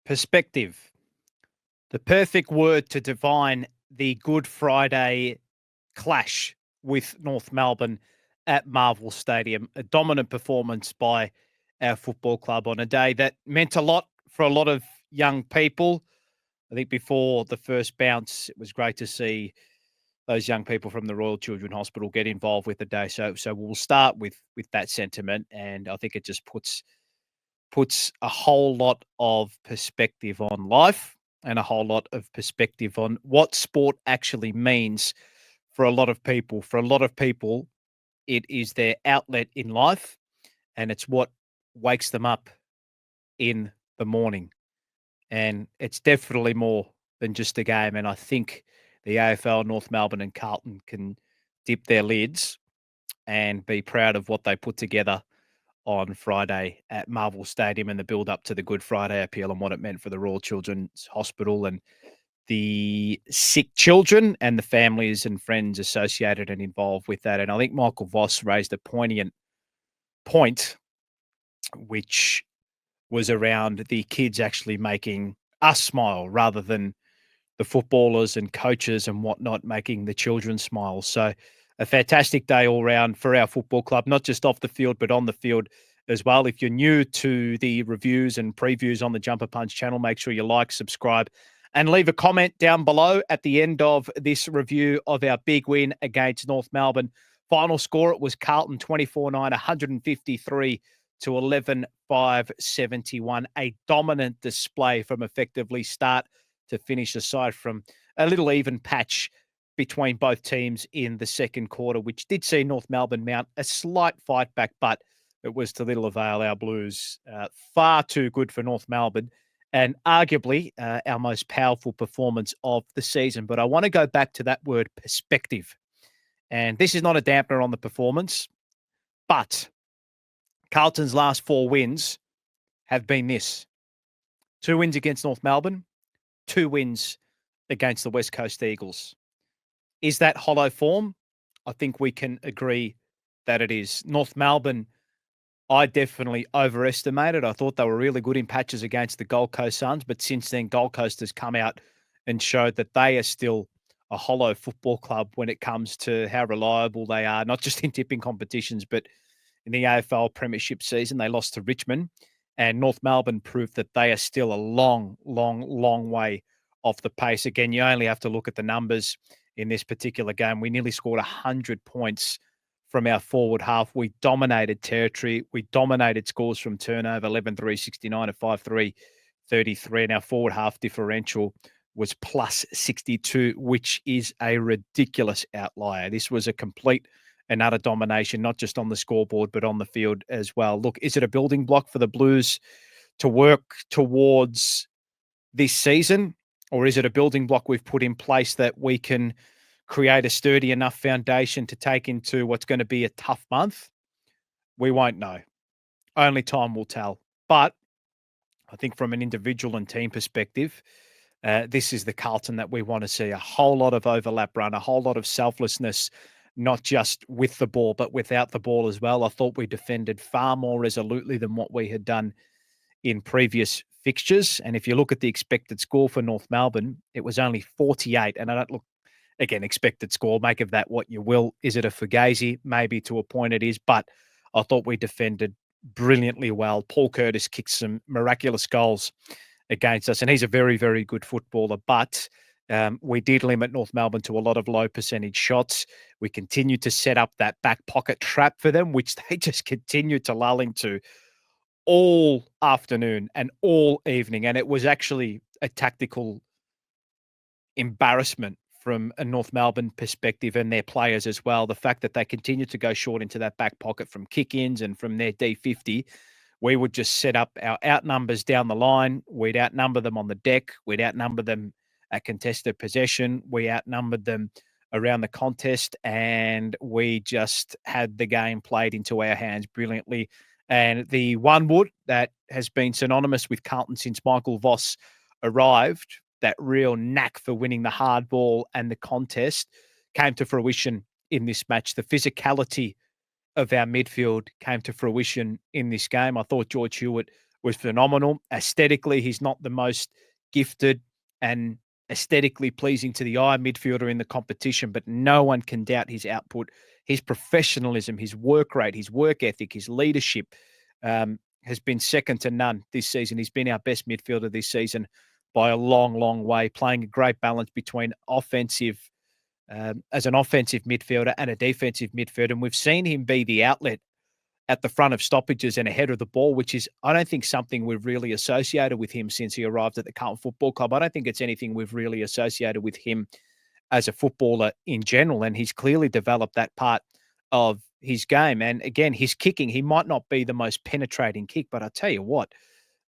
Perspective, the perfect word to define the Good Friday clash with North Melbourne at Marvel Stadium. A dominant performance by our football club on a day that meant a lot for a lot of young people. I think before the first bounce, it was great to see those young people from the Royal Children Hospital get involved with the day. So we'll start with that sentiment, and I think it just puts a whole lot of perspective on life and a whole lot of perspective on what sport actually means for a lot of people. For a lot of people, it is their outlet in life and it's what wakes them up in the morning. And it's definitely more than just a game. And I think the AFL, North Melbourne, and Carlton can dip their lids and be proud of what they put together on Friday at Marvel Stadium and the build up to the Good Friday appeal and what it meant for the Royal Children's Hospital and the sick children and the families and friends associated and involved with that. And I think Michael Voss raised a poignant point, which was around the kids actually making us smile rather than the footballers and coaches and whatnot making the children smile. So a fantastic day all round for our football club, not just off the field, but on the field as well. If you're new to the reviews and previews on the Jumper Punch channel, make sure you like, subscribe, and leave a comment down below at the end of this review of our big win against North Melbourne. Final score, it was Carlton 24-9, 153 to 11,571. A dominant display from effectively start to finish, aside from a little even patch between both teams in the second quarter, which did see North Melbourne mount a slight fight back, but it was to little avail. Our Blues, far too good for North Melbourne, and arguably our most powerful performance of the season. But I want to go back to that word perspective. And this is not a dampener on the performance, but Carlton's last 4 wins have been this: 2 wins against North Melbourne, 2 wins against the West Coast Eagles. Is that hollow form? I think we can agree that it is. North Melbourne, I definitely overestimated. I thought they were really good in patches against the Gold Coast Suns, but since then, Gold Coast has come out and showed that they are still a hollow football club when it comes to how reliable they are, not just in tipping competitions, but in the AFL Premiership season. They lost to Richmond, and North Melbourne proved that they are still a long, long, long way off the pace. Again, you only have to look at the numbers in this particular game. We nearly scored 100 points from our forward half. We dominated territory. We dominated scores from turnover, 11-3, 69 to 5-3, 33. And our forward half differential was plus 62, which is a ridiculous outlier. This was a complete and utter domination, not just on the scoreboard, but on the field as well. Look, is it a building block for the Blues to work towards this season? Or is it a building block we've put in place that we can create a sturdy enough foundation to take into what's going to be a tough month? We won't know. Only time will tell. But I think from an individual and team perspective, this is the Carlton that we want to see. A whole lot of overlap run, a whole lot of selflessness, not just with the ball, but without the ball as well. I thought we defended far more resolutely than what we had done in previous fixtures. And if you look at the expected score for North Melbourne, it was only 48. And I don't look, again, expected score, make of that what you will. Is it a fugazi? Maybe to a point it is, but I thought we defended brilliantly well. Paul Curtis kicked some miraculous goals against us, and he's a very, very good footballer, but we did limit North Melbourne to a lot of low percentage shots. We continued to set up that back pocket trap for them, which they just continued to lull into all afternoon and all evening. And it was actually a tactical embarrassment from a North Melbourne perspective and their players as well. The fact that they continued to go short into that back pocket from kick-ins and from their D50, we would just set up our outnumbers down the line. We'd outnumber them on the deck. We'd outnumber them at contested possession. We outnumbered them around the contest, and we just had the game played into our hands brilliantly. And the one wood that has been synonymous with Carlton since Michael Voss arrived, that real knack for winning the hard ball and the contest, came to fruition in this match. The physicality of our midfield came to fruition in this game. I thought George Hewitt was phenomenal. Aesthetically, he's not the most gifted and aesthetically pleasing to the eye midfielder in the competition, but no one can doubt his output, his professionalism, his work rate, his work ethic, his leadership has been second to none this season. He's been our best midfielder this season by a long, long way, playing a great balance between as an offensive midfielder and a defensive midfielder. And we've seen him be the outlet at the front of stoppages and ahead of the ball, which is, I don't think, something we've really associated with him since he arrived at the Carlton Football Club. I don't think it's anything we've really associated with him as a footballer in general. And he's clearly developed that part of his game. And again, his kicking, he might not be the most penetrating kick, but I tell you what,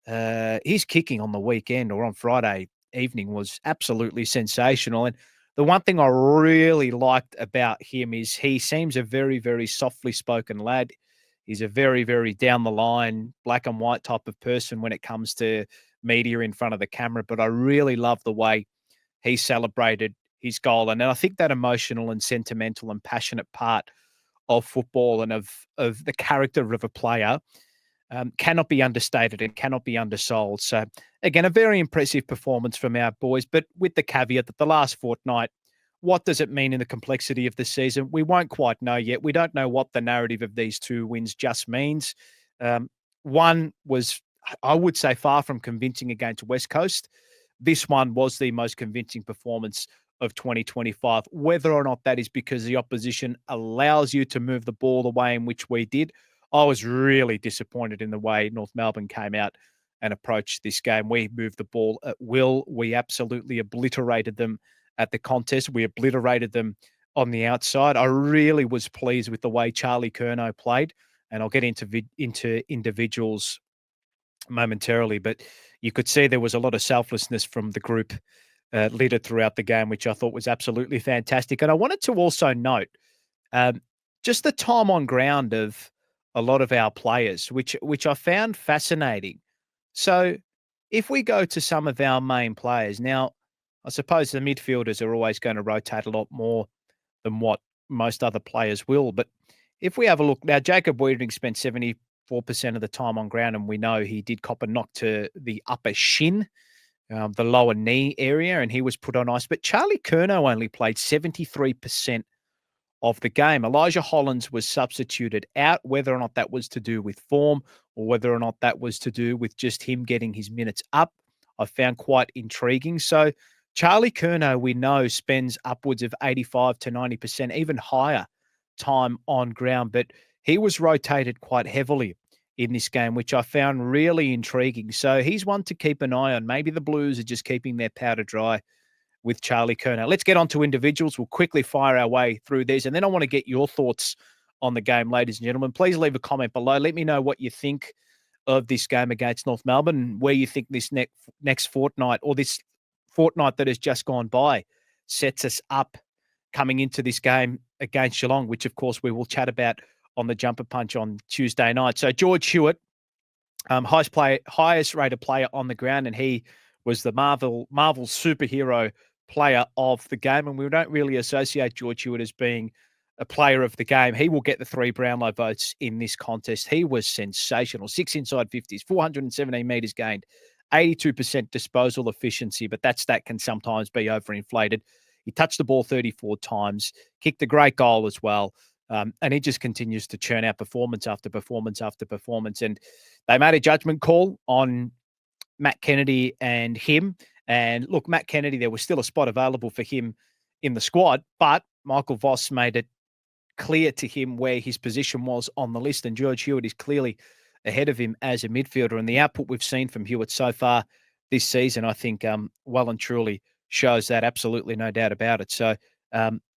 his kicking on the weekend or on Friday evening was absolutely sensational. And the one thing I really liked about him is he seems a very, very softly spoken lad. He's a very, very down the line, black and white type of person when it comes to media in front of the camera. But I really love the way he celebrated his goal. And I think that emotional and sentimental and passionate part of football and of the character of a player cannot be understated and cannot be undersold. So, again, a very impressive performance from our boys, but with the caveat that the last fortnight, what does it mean in the complexity of the season? We won't quite know yet. We don't know what the narrative of these two wins just means. One was, I would say, far from convincing against West Coast. This one was the most convincing performance of 2025. Whether or not that is because the opposition allows you to move the ball the way in which we did, I was really disappointed in the way North Melbourne came out and approached this game. We moved the ball at will. We absolutely obliterated them at the contest. We obliterated them on the outside. I really was pleased with the way Charlie Curnow played, and I'll get into individuals momentarily, but you could see there was a lot of selflessness from the group littered throughout the game, which I thought was absolutely fantastic. And I wanted to also note um, just the time on ground of a lot of our players, which I found fascinating. So if we go to some of our main players now, I suppose the midfielders are always going to rotate a lot more than what most other players will. But if we have a look now, Jacob Wiedering spent 74% of the time on ground, and we know he did cop a knock to the upper shin, the lower knee area, and he was put on ice. But Charlie Curnow only played 73% of the game. Elijah Hollins was substituted out, whether or not that was to do with form or whether or not that was to do with just him getting his minutes up, I found quite intriguing. So Charlie Curnow, we know, spends upwards of 85 to 90%, even higher time on ground, but he was rotated quite heavily in this game, which I found really intriguing. So he's one to keep an eye on. Maybe the Blues are just keeping their powder dry with Charlie Curnow. Let's get on to individuals. We'll quickly fire our way through these, and then I want to get your thoughts on the game, ladies and gentlemen. Please leave a comment below. Let me know what you think of this game against North Melbourne and where you think this next fortnight or this fortnight that has just gone by sets us up coming into this game against Geelong, which, of course, we will chat about on the Jumper Punch on Tuesday night. So George Hewitt, highest rated player on the ground, and he was the Marvel superhero player of the game. And we don't really associate George Hewitt as being a player of the game. He will get the 3 Brownlow votes in this contest. He was sensational. 6 inside 50s, 417 metres gained, 82% disposal efficiency, but that stat can sometimes be overinflated. He touched the ball 34 times, kicked a great goal as well. And he just continues to churn out performance after performance after performance. And they made a judgment call on Matt Kennedy and him. And look, Matt Kennedy, there was still a spot available for him in the squad, but Michael Voss made it clear to him where his position was on the list. And George Hewitt is clearly ahead of him as a midfielder. And the output we've seen from Hewitt so far this season, I think, well and truly shows that. Absolutely no doubt about it. So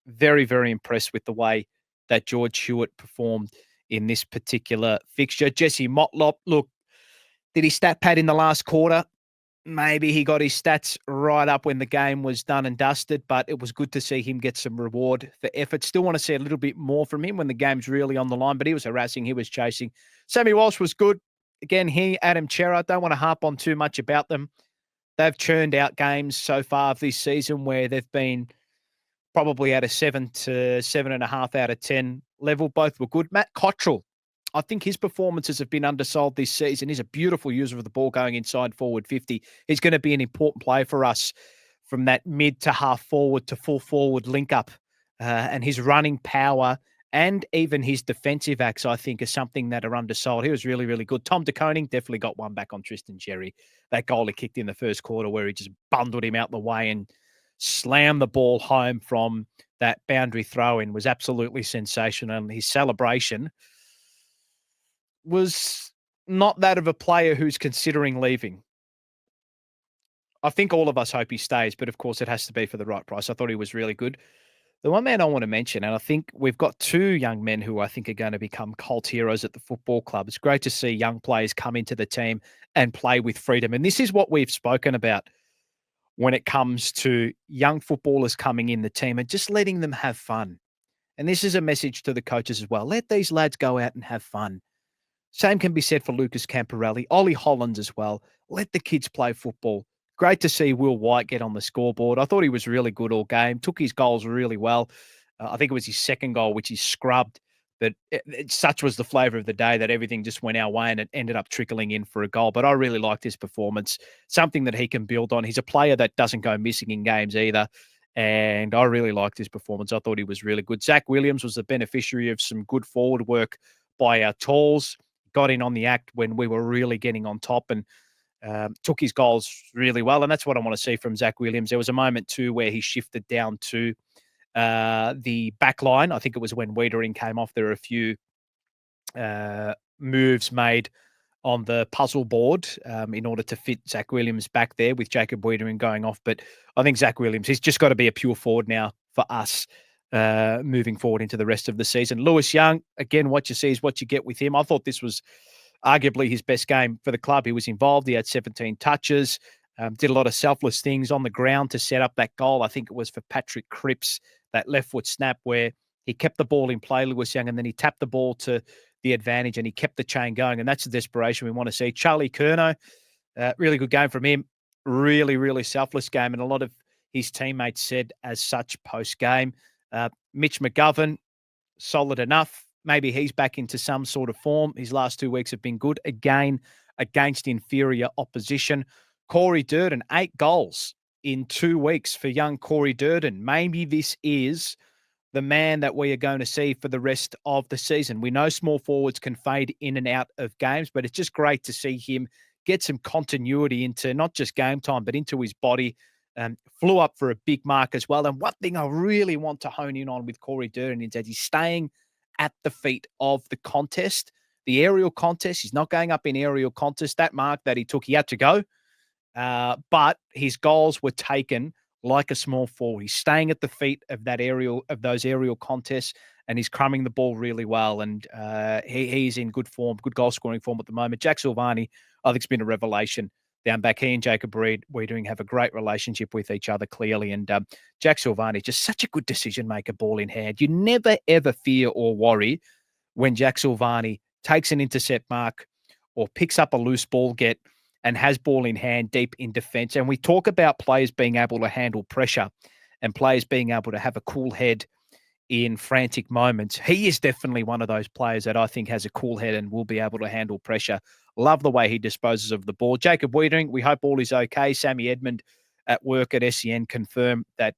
very, very impressed with the way that George Hewitt performed in this particular fixture. Jesse Motlop, look, did he stat pad in the last quarter? Maybe he got his stats right up when the game was done and dusted, but it was good to see him get some reward for effort. Still want to see a little bit more from him when the game's really on the line, but he was harassing, he was chasing. Sammy Walsh was good. Again, Adam Chera, don't want to harp on too much about them. They've churned out games so far this season where they've been probably at a 7 to 7.5 out of 10 level. Both were good. Matt Cottrell I think his performances have been undersold this season. He's a beautiful user of the ball going inside forward 50. He's going to be an important player for us from that mid to half forward to full forward link up. And his running power and even his defensive acts, I think, are something that are undersold. He was really, really good. Tom DeConing definitely got one back on Tristan Xerri. That goal he kicked in the first quarter where he just bundled him out the way and slammed the ball home from that boundary throw-in was absolutely sensational. And his celebration was not that of a player who's considering leaving. I think all of us hope he stays, but of course it has to be for the right price. I thought he was really good. The one man I want to mention, and I think we've got two young men who I think are going to become cult heroes at the football club. It's great to see young players come into the team and play with freedom. And this is what we've spoken about when it comes to young footballers coming in the team and just letting them have fun. And this is a message to the coaches as well. Let these lads go out and have fun. Same can be said for Lucas Camporelli, Ollie Hollands as well. Let the kids play football. Great to see Will White get on the scoreboard. I thought he was really good all game, took his goals really well. I think it was his second goal, which he scrubbed. But such was the flavour of the day that everything just went our way and it ended up trickling in for a goal. But I really liked his performance, something that he can build on. He's a player that doesn't go missing in games either. And I really liked his performance. I thought he was really good. Zach Williams was the beneficiary of some good forward work by our talls, got in on the act when we were really getting on top and took his goals really well. And that's what I want to see from Zach Williams. There was a moment too where he shifted down to the back line. I think it was when Wiedering came off. There were a few moves made on the puzzle board in order to fit Zach Williams back there with Jacob Wiedering going off. But I think Zach Williams, he's just got to be a pure forward now for us moving forward into the rest of the season. Lewis Young, again, what you see is what you get with him. I thought this was arguably his best game for the club. He was involved. He had 17 touches, did a lot of selfless things on the ground to set up that goal. I think it was for Patrick Cripps, that left foot snap where he kept the ball in play, Lewis Young, and then he tapped the ball to the advantage and he kept the chain going. And that's the desperation we want to see. Charlie Curnow, really good game from him. Really, really selfless game. And a lot of his teammates said as such post-game. Mitch McGovern, solid enough. Maybe he's back into some sort of form. His last 2 weeks have been good. Again, against inferior opposition. Corey Durden, 8 goals in 2 weeks for young Corey Durden. Maybe this is the man that we are going to see for the rest of the season. We know small forwards can fade in and out of games, but it's just great to see him get some continuity into not just game time, but into his body. Flew up for a big mark as well. And one thing I really want to hone in on with Corey Durden is that he's staying at the feet of the contest, the aerial contest. He's not going up in aerial contest. That mark that he took, he had to go. But his goals were taken like a small forward. He's staying at the feet of those aerial contests, and he's crumbing the ball really well. And he's in good form, good goal scoring form at the moment. Jack Silvani, I think, has been a revelation down back. He and Jacob Wiedering have a great relationship with each other, clearly. And Jack Silvani, just such a good decision maker, ball in hand. You never, ever fear or worry when Jack Silvani takes an intercept mark or picks up a loose ball get and has ball in hand deep in defense. And we talk about players being able to handle pressure and players being able to have a cool head in frantic moments. He is definitely one of those players that I think has a cool head and will be able to handle pressure. Love the way he disposes of the ball. Jacob Wiedering, we hope all is okay. Sammy Edmund at work at SEN confirmed that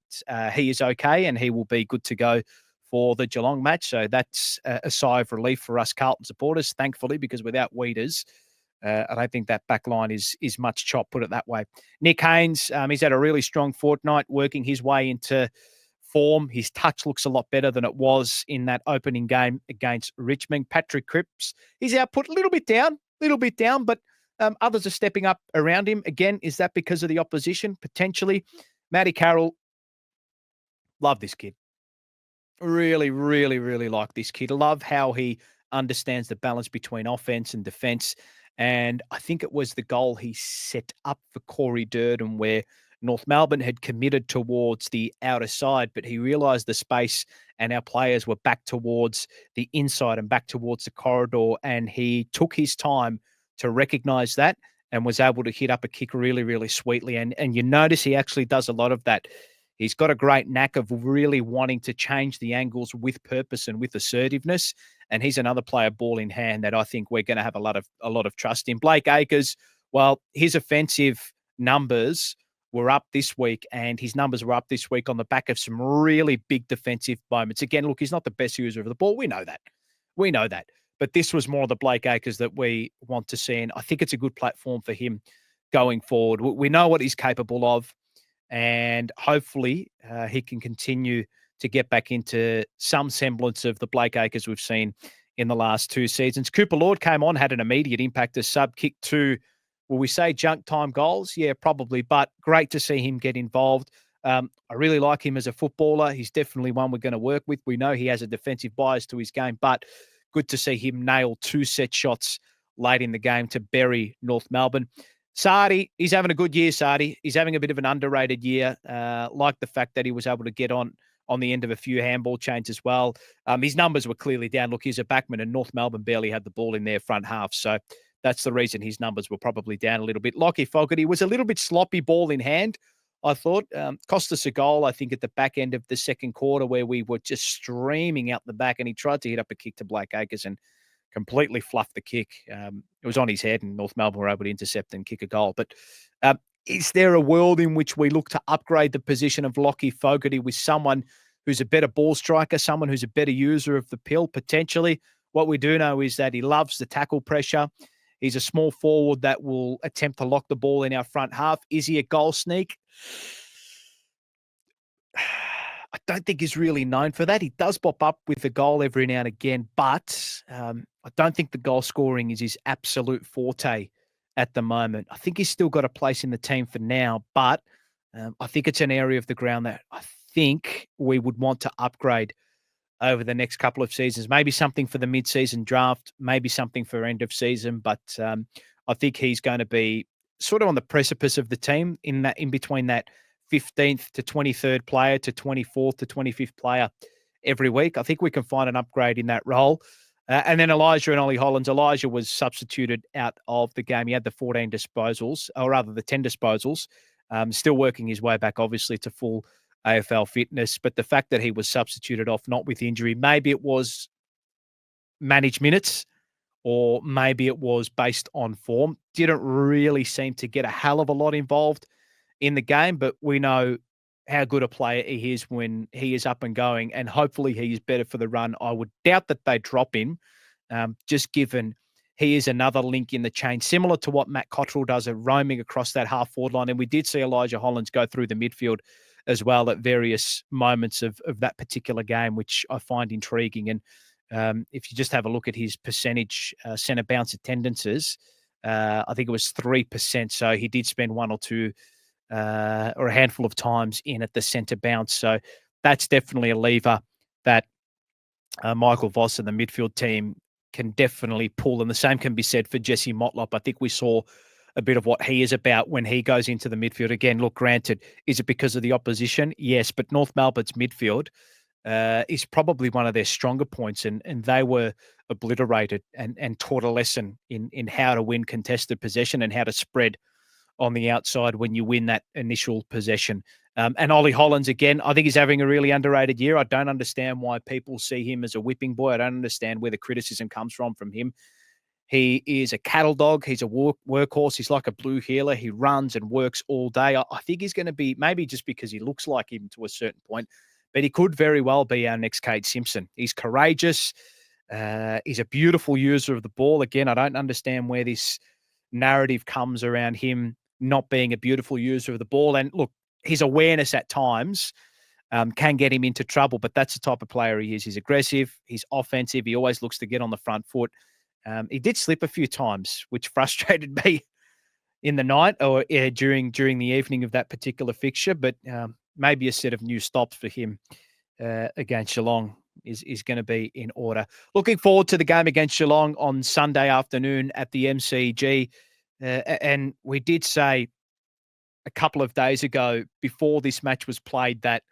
he is okay and he will be good to go for the Geelong match. So that's a sigh of relief for us Carlton supporters, thankfully, because without Wieders, I don't think that back line is much chop, put it that way. Nick Haynes, he's had a really strong fortnight working his way into form. His touch looks a lot better than it was in that opening game against Richmond. Patrick Cripps, his output a little bit down, but others are stepping up around him. Again, is that because of the opposition? Potentially. Matty Carroll, love this kid. Really, really, really like this kid. Love how he understands the balance between offense and defense. And I think it was the goal he set up for Corey Durden where North Melbourne had committed towards the outer side, but he realised the space and our players were back towards the inside and back towards the corridor. And he took his time to recognise that and was able to hit up a kick really, really sweetly. And you notice he actually does a lot of that. He's got a great knack of really wanting to change the angles with purpose and with assertiveness. And he's another player ball in hand that I think we're going to have a lot of trust in. Blake Acres, well, his offensive numbers were up this week, and his numbers were up this week on the back of some really big defensive moments. Again, look, he's not the best user of the ball. We know that. We know that. But this was more the Blake Acres that we want to see. And I think it's a good platform for him going forward. We know what he's capable of, and hopefully he can continue to get back into some semblance of the Blake Acres we've seen in the last 2 seasons. Cooper Lord came on, had an immediate impact as sub, kicked 2, will we say junk time goals? Yeah, probably, but great to see him get involved. I really like him as a footballer. He's definitely one we're going to work with. We know he has a defensive bias to his game, but good to see him nail 2 set shots late in the game to bury North Melbourne. Sardi, he's having a good year, Sardi. He's having a bit of an underrated year. Like the fact that he was able to get on the end of a few handball chains as well. His numbers were clearly down. Look, he's a backman, and North Melbourne barely had the ball in their front half. So that's the reason his numbers were probably down a little bit. Lockie Fogarty was a little bit sloppy ball in hand, I thought. Cost us a goal, I think, at the back end of the second quarter where we were just streaming out the back, and he tried to hit up a kick to Blake Acres and completely fluffed the kick. It was on his head, and North Melbourne were able to intercept and kick a goal. But is there a world in which we look to upgrade the position of Lockie Fogarty with someone who's a better ball striker, someone who's a better user of the pill, potentially? What we do know is that he loves the tackle pressure. He's a small forward that will attempt to lock the ball in our front half. Is he a goal sneak? I don't think he's really known for that. He does pop up with a goal every now and again, but I don't think the goal scoring is his absolute forte at the moment. I think he's still got a place in the team for now, but I think it's an area of the ground that I think we would want to upgrade over the next couple of seasons. Maybe something for the mid-season draft, maybe something for end of season, but I think he's going to be sort of on the precipice of the team in between that 15th to 23rd player to 24th to 25th player every week. I think we can find an upgrade in that role. And then Elijah and Ollie Hollands. Elijah was substituted out of the game. He had the 14 disposals, or rather the 10 disposals, still working his way back, obviously, to full AFL fitness. But the fact that he was substituted off, not with injury, maybe it was managed minutes, or maybe it was based on form. Didn't really seem to get a hell of a lot involved in the game, but we know how good a player he is when he is up and going, and hopefully he is better for the run. I would doubt that they drop him, just given he is another link in the chain, similar to what Matt Cottrell does at roaming across that half-forward line. And we did see Elijah Hollands go through the midfield as well at various moments of that particular game, which I find intriguing. And if you just have a look at his percentage centre bounce attendances, I think it was 3%. So he did spend one or two or a handful of times in at the centre bounce. So that's definitely a lever that Michael Voss and the midfield team can definitely pull. And the same can be said for Jesse Motlop. I think we saw a bit of what he is about when he goes into the midfield. Again, look, granted, is it because of the opposition? Yes, but North Melbourne's midfield is probably one of their stronger points, and they were obliterated and taught a lesson in how to win contested possession and how to spread on the outside when you win that initial possession. And Ollie Hollands, again, I think he's having a really underrated year. I don't understand why people see him as a whipping boy. I don't understand where the criticism comes from him. He is a cattle dog. He's a workhorse. He's like a blue heeler. He runs and works all day. I think he's going to be, maybe just because he looks like him to a certain point, but he could very well be our next Kate Simpson. He's courageous. He's a beautiful user of the ball. Again, I don't understand where this narrative comes around him not being a beautiful user of the ball. And look, his awareness at times can get him into trouble, but that's the type of player he is. He's aggressive. He's offensive. He always looks to get on the front foot. He did slip a few times, which frustrated me in the night or during the evening of that particular fixture, but maybe a set of new stops for him against Geelong is going to be in order. Looking forward to the game against Geelong on Sunday afternoon at the MCG. And we did say a couple of days ago before this match was played that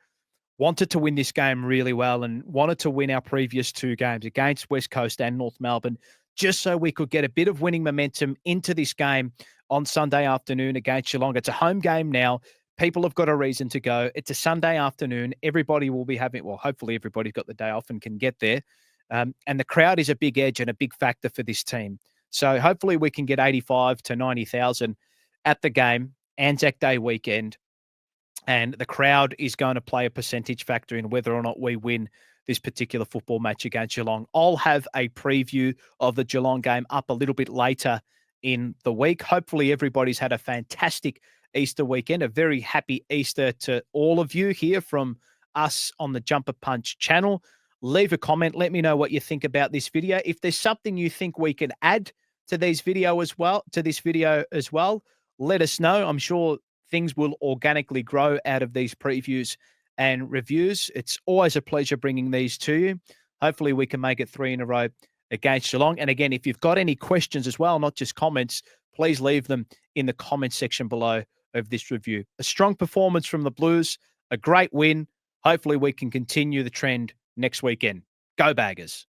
wanted to win this game really well and wanted to win our previous 2 games against West Coast and North Melbourne, just so we could get a bit of winning momentum into this game on Sunday afternoon against Geelong. It's a home game now. People have got a reason to go. It's a Sunday afternoon. Everybody will be having, well, hopefully everybody's got the day off and can get there. And the crowd is a big edge and a big factor for this team. So hopefully we can get 85 to 90,000 at the game, Anzac Day weekend. And the crowd is going to play a percentage factor in whether or not we win this particular football match against Geelong. I'll have a preview of the Geelong game up a little bit later in the week. Hopefully everybody's had a fantastic Easter weekend, a very happy Easter to all of you here from us on the Jumper Punch channel. Leave a comment. Let me know what you think about this video. If there's something you think we can add to this video as well, let us know. I'm sure things will organically grow out of these previews and reviews. It's always a pleasure bringing these to you. Hopefully we can make it 3 in a row against Geelong. And again, if you've got any questions as well, not just comments, please leave them in the comment section below of this review. A strong performance from the Blues, a great win. Hopefully we can continue the trend next weekend. Go Baggers.